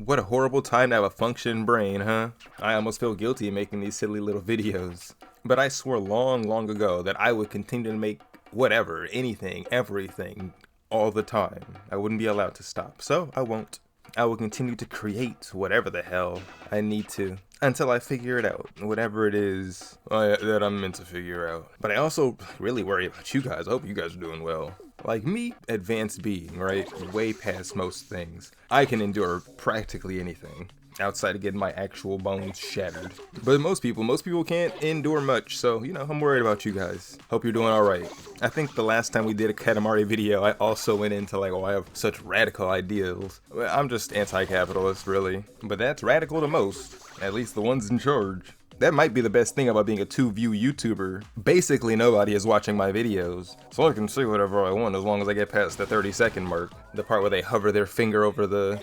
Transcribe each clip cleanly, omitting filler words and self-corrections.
What a horrible time to have a functioning brain, huh? I almost feel guilty making these silly little videos. But I swore long, long ago that I would continue to make whatever, anything, everything, all the time. I wouldn't be allowed to stop, so I won't. I will continue to create whatever the hell I need to until I figure it out, whatever it is that I'm meant to figure out. But I also really worry about you guys. I hope you guys are doing well. Like me, advanced being, right? Way past most things. I can endure practically anything outside of getting my actual bones shattered. But most people can't endure much, so, I'm worried about you guys. Hope you're doing alright. I think the last time we did a Katamari video, I also went into like, I have such radical ideals. Well, I'm just anti-capitalist, really. But that's radical to most, at least the ones in charge. That might be the best thing about being a 2-view YouTuber. Basically, nobody is watching my videos, so I can say whatever I want as long as I get past the 30-second mark. The part where they hover their finger over the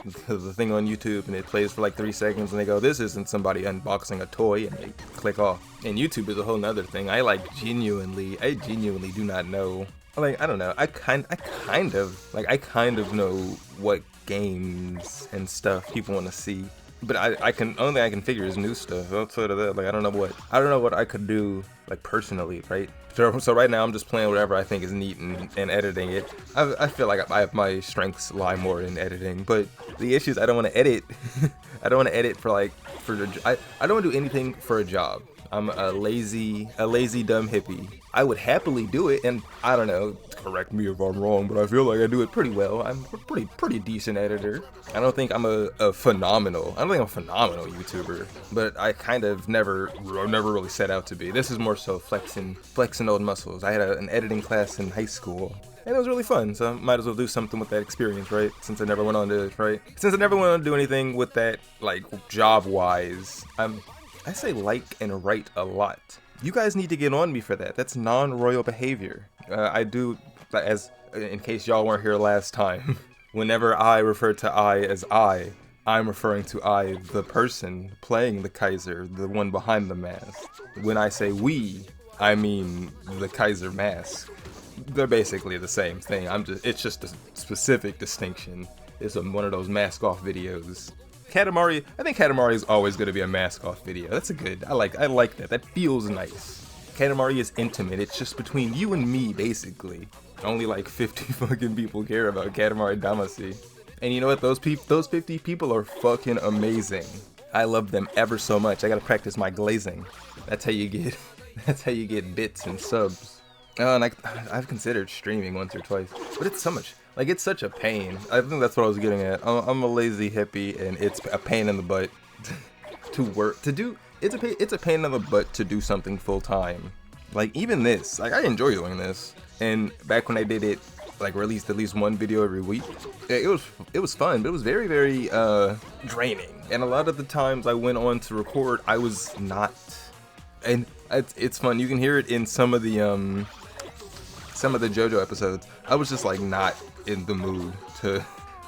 thing on YouTube and it plays for like 3 seconds and they go, this isn't somebody unboxing a toy, and they click off. And YouTube is a whole nother thing. I genuinely do not know. Like, I don't know. I kind of know what games and stuff people want to see. But only thing I can figure is new stuff. Outside of that, like I don't know what I could do like personally, right? So right now I'm just playing whatever I think is neat and editing it. I feel like my strengths lie more in editing, but the issue is I don't want to edit. I don't want to edit I don't want to do anything for a job. I'm a lazy dumb hippie. I would happily do it, and I don't know, correct me if I'm wrong, but I feel like I do it pretty well. I'm a pretty decent editor. I don't think I'm a phenomenal YouTuber, but I kind of never really set out to be. This is more so flexing old muscles. I had an editing class in high school, and it was really fun, so I might as well do something with that experience, right? Since I never went on to do anything with that, like, job-wise, I say like and write a lot. You guys need to get on me for that. That's non-royal behavior. I do, in case y'all weren't here last time, whenever I refer to I as I'm referring to I, the person playing the Kaiser, the one behind the mask. When I say we, I mean the Kaiser mask. They're basically the same thing. It's just a specific distinction. It's one of those mask off videos. Katamari, I think Katamari is always going to be a mask off video. That's I like that. That feels nice. Katamari is intimate. It's just between you and me, basically. Only like 50 fucking people care about Katamari Damacy. And you know what? Those 50 people are fucking amazing. I love them ever so much. I gotta practice my glazing. That's how you get bits and subs. Oh, and I've considered streaming once or twice, but it's so much. Like, it's such a pain. I think that's what I was getting at. I'm a lazy hippie, and it's a pain in the butt to work, to do. It's a pain in the butt to do something full time. Like, even this, like, I enjoy doing this. And back when I did it, like, released at least one video every week, it was fun, but it was very, very draining. And a lot of the times I went on to record, I was not. And it's fun. You can hear it in some of the JoJo episodes. I was just like not in the mood to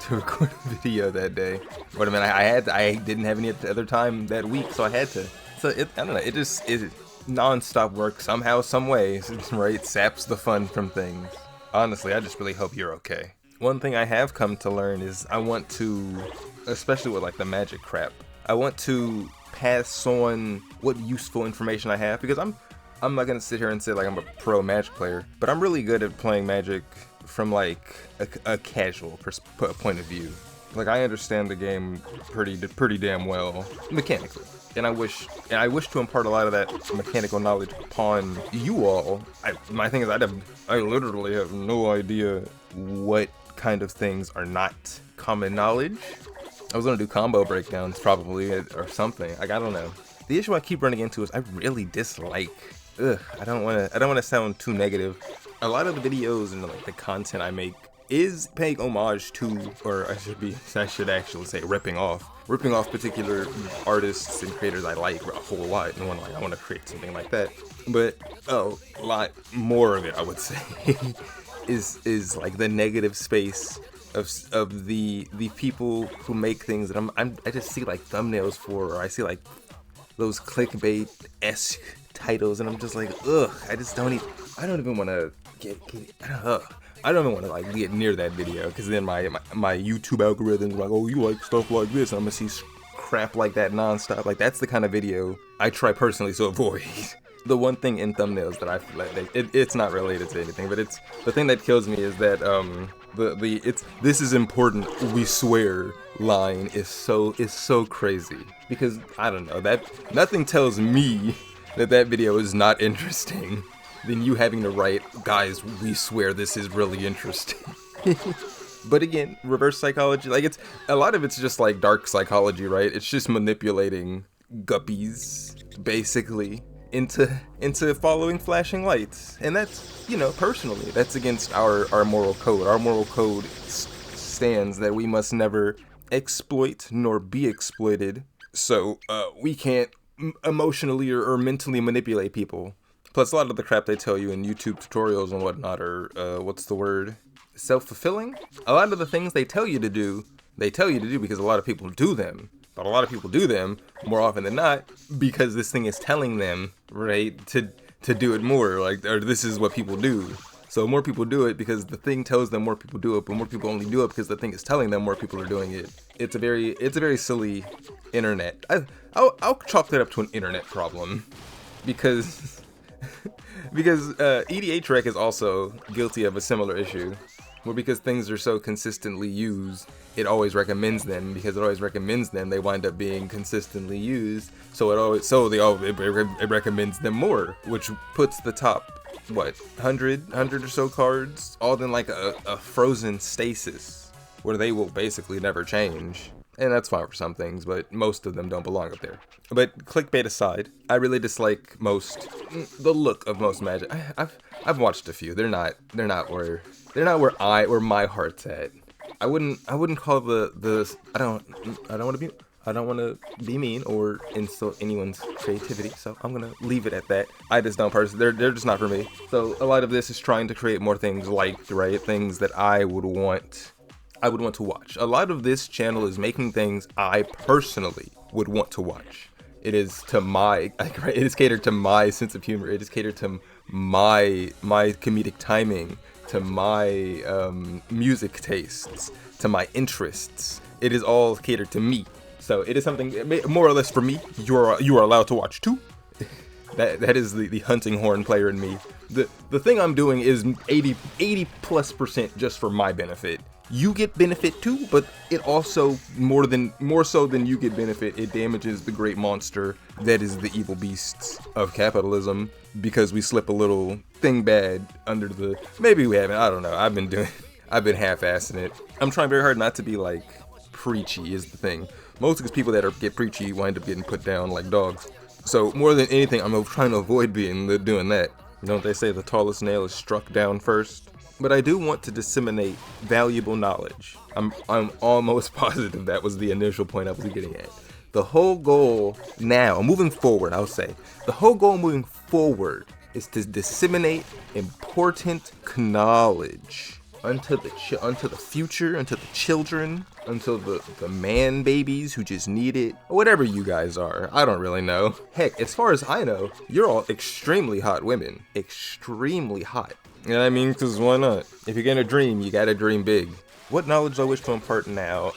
record a video that day. But I mean, I didn't have any other time that week, so I had to. So I don't know. It non-stop work somehow, some way, right? Saps the fun from things. Honestly, I just really hope you're okay. One thing I have come to learn is I want to, especially with like the magic crap, I want to pass on what useful information I have, because I'm not gonna sit here and say like I'm a pro Magic player, but I'm really good at playing Magic from like a casual point of view. Like, I understand the game pretty damn well mechanically, and I wish to impart a lot of that mechanical knowledge upon you all. My thing is I literally have no idea what kind of things are not common knowledge. I was gonna do combo breakdowns probably or something. Like, I don't know. The issue I keep running into is I really dislike. I don't want to sound too negative. A lot of the videos and like the content I make is paying homage to, or I should actually say ripping off particular artists and creators I like a whole lot, and I want to create something like that. But a lot more of it, I would say, is like the negative space of the people who make things that I just see like thumbnails for, or I see like those clickbait-esque titles, and I'm just like, ugh, I don't even want to get I don't even want to like get near that video, because then my YouTube algorithm is like, oh, you like stuff like this, and I'm gonna see crap like that nonstop. Like, that's the kind of video I try personally to avoid. The one thing in thumbnails that I feel like it's not related to anything, but it's the thing that kills me is that this is important, we swear line is so crazy, because I don't know, that nothing tells me that video is not interesting than you having to write, guys, we swear this is really interesting. But again, reverse psychology, like, it's a lot of it's just like dark psychology, right? It's just manipulating guppies basically into following flashing lights. And that's, you know, personally, that's against our moral code. Our moral code stands that we must never exploit nor be exploited. So we can't emotionally or mentally manipulate people. Plus, a lot of the crap they tell you in YouTube tutorials and whatnot are, what's the word? Self-fulfilling? A lot of the things they tell you to do because a lot of people do them. But a lot of people do them more often than not because this thing is telling them, right, to do it more, like, or this is what people do. So more people do it because the thing tells them more people do it, but more people only do it because the thing is telling them more people are doing it. It's a very silly internet. I'll chalk that up to an internet problem, because EDH Rec is also guilty of a similar issue, where because things are so consistently used, it always recommends them. Because it always recommends them, they wind up being consistently used. So it recommends them more, which puts the top 100 or so cards all in like a frozen stasis, where they will basically never change. And that's fine for some things, but most of them don't belong up there. But clickbait aside, I really dislike the look of most Magic. I've watched a few. They're not where my heart's at. I wouldn't call I don't want to be mean or insult anyone's creativity, so I'm gonna leave it at that. I just don't personally. They're just not for me. So a lot of this is trying to create more things liked, right? Things that I would want to watch. A lot of this channel is making things I personally would want to watch. It is it is catered to my sense of humor. It is catered to my comedic timing, to my music tastes, to my interests. It is all catered to me. So it is something more or less for me. You are allowed to watch too. That is the hunting horn player in me. The thing I'm doing is 80+% just for my benefit. You get benefit too, but it also more so than you get benefit, it damages the great monster that is the evil beasts of capitalism, because we slip a little thing bad under the, maybe we haven't, I don't know. I've been half-assing it. I'm trying very hard not to be like preachy is the thing. Most of these people that get preachy wind up getting put down like dogs. So more than anything, I'm trying to avoid doing that. Don't they say the tallest nail is struck down first? But I do want to disseminate valuable knowledge. I'm almost positive that was the initial point I was getting at. The whole goal now, moving forward, I'll say, the whole goal moving forward is to disseminate important knowledge unto the future, unto the children, until the man babies who just need it, or whatever you guys are. I don't really know. Heck, as far as I know, you're all extremely hot women. Extremely hot. You know what I mean? Because why not? If you're gonna dream, you gotta dream big. What knowledge do I wish to impart now?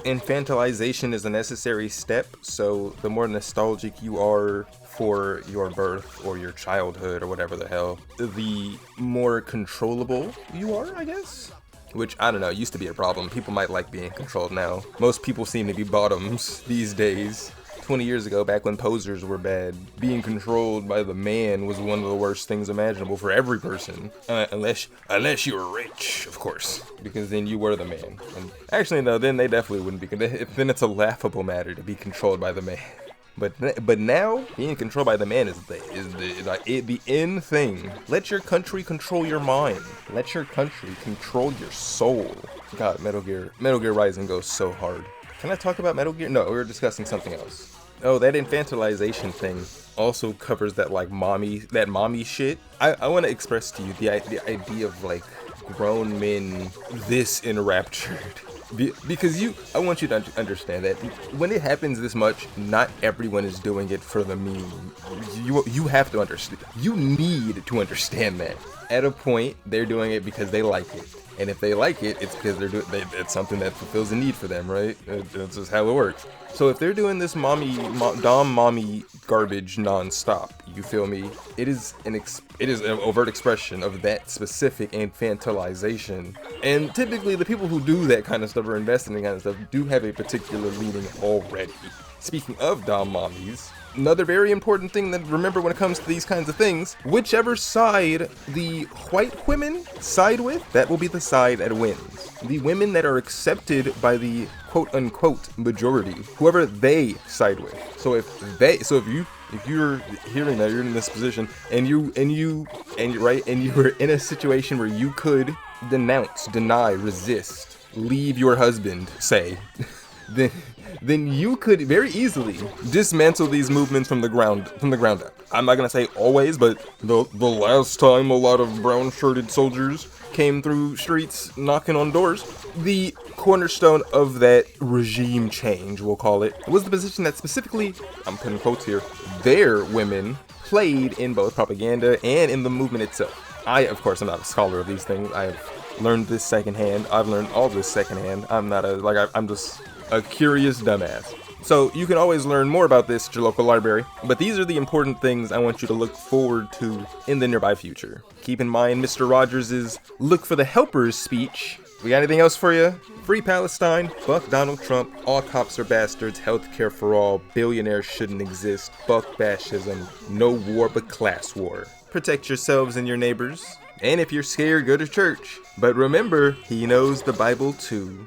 Infantilization is a necessary step, so the more nostalgic you are for your birth or your childhood or whatever the hell, the more controllable you are, I guess? Which, I don't know, used to be a problem. People might like being controlled now. Most people seem to be bottoms these days. 20 years ago, back when posers were bad, being controlled by the man was one of the worst things imaginable for every person. Unless you were rich, of course, because then you were the man. And actually, no, then they definitely wouldn't be. Then it's a laughable matter to be controlled by the man. But now, being controlled by the man is the end thing. Let your country control your mind. Let your country control your soul. God, Metal Gear Rising goes so hard. Can I talk about Metal Gear? No, we were discussing something else. Oh, that infantilization thing also covers that mommy shit. I want to express to you the idea of like grown men this enraptured Because I want you to understand that when it happens this much, not everyone is doing it for the meme. You have to understand. You need to understand that. At a point, they're doing it because they like it. And if they like it, it's because it's something that fulfills a need for them, right? That's just how it works. So if they're doing this dom mommy garbage nonstop, you feel me? It is an overt expression of that specific infantilization. And typically the people who do that kind of stuff or invest in that kind of stuff do have a particular leaning already. Speaking of dom mommies, another very important thing that remember when it comes to these kinds of things, whichever side the white women side with, that will be the side that wins. The women that are accepted by the quote-unquote majority, whoever they side with. So if you're hearing that, you're in this position, and you're in a situation where you could denounce, deny, resist, leave your husband, say, then you could very easily dismantle these movements from the ground up. I'm not gonna say always, but the last time a lot of brown-shirted soldiers came through streets knocking on doors, the cornerstone of that regime change, we'll call it, was the position that specifically, I'm putting quotes here, their women played in both propaganda and in the movement itself. I, of course, am not a scholar of these things. I have learned this secondhand. I've learned all this secondhand. I'm just a curious dumbass. So you can always learn more about this at your local library, but these are the important things I want you to look forward to in the nearby future. Keep in mind Mr. Rogers' "Look for the Helpers" speech. We got anything else for you? Free Palestine, fuck Donald Trump, all cops are bastards, healthcare for all, billionaires shouldn't exist, fuck fascism, no war but class war. Protect yourselves and your neighbors, and if you're scared, go to church. But remember, he knows the Bible too.